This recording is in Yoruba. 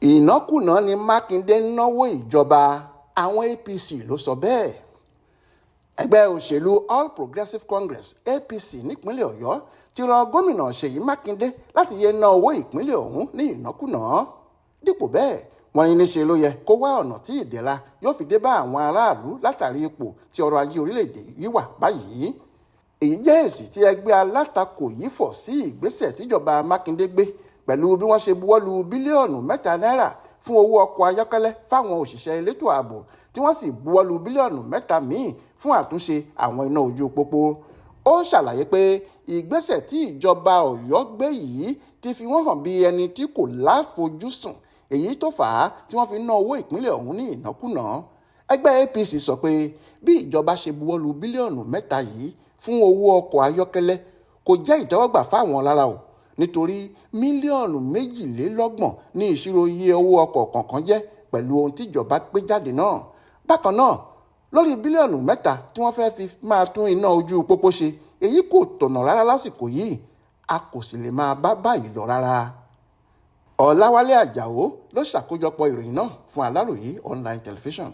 Ìnákunaa ni Makinde ń náwó ìjọba, àwọn APC ló sọ bẹ́ẹ̀. Ẹgbẹ́ òṣèlú All Progressives Congress APC nípínlẹ̀ Ọ̀yọ́ ti rọ gómìnà Ṣèyí Makinde láti yé ná owó ìpínlẹ̀ ọ̀hún ní ìnákunaa. Dípò bẹ́ẹ̀, wọ́n ní níṣe ló yẹ kó wá ọ̀nà tí ìdẹ̀ra yóò fi dé bá àwọn aráàlú látàrí ipò tí ọrọ̀ ajé orílẹ̀-èdè yìí wà báyìí. Èyí jẹ́ èsì tí ẹgbẹ́ alátakò yìí fọ̀ sí ìgbésẹ̀ tíjọba Makinde gbé pẹ̀lú bí wọ́n ṣe buwọ́lu bílíọ̀nù 3 náírà fún owó ọkọ̀ ayọ́kẹ́lẹ́ fáwọn òṣìṣẹ́ elétò ààbò tí wọ́n sì buwọ́lu bílíọ̀nù 3 míì fún àtúnṣe àwọn iná ojú pópó. Ó ṣàlàyé pé ìgbésẹ̀ tí ìjọba Ọ̀yọ́ gbé yìí ti fi wọ́n hàn bí ẹni tí kò láfojúsùn, èyí tó fà á tí wọ́n fi ná owó ìpínlẹ̀ ọ̀hún ní ìnákunaa. Ẹgbẹ́ APC sọ pé bí ìjọba ṣe buwọ́lu bílíọ̀nù 3 yìí fún owó ọkọ̀ ayọ́kẹ́lẹ́ kò jẹ́ ìtẹ́wọ́gbà fáwọn lára o, nítorí mílíọ̀nù 22 ní ìṣirò iye owó ọkọ̀ kọ̀ọ̀kan jẹ́ pẹ̀lú ohun tíjọba gbé jáde náà. Bákan náà, lórí bílíọ̀nù 3 tí wọ́n fẹ́ fi máa tún iná ojú pópó ṣe, èyí kò tọ̀nà rárá lásìkò yìí, a kò sì lè máa bá báyìí lọ rárá. Ọláwálé Àjàó ló ṣàkójọpọ̀ ìròyìn náà fún Aláròyé online television.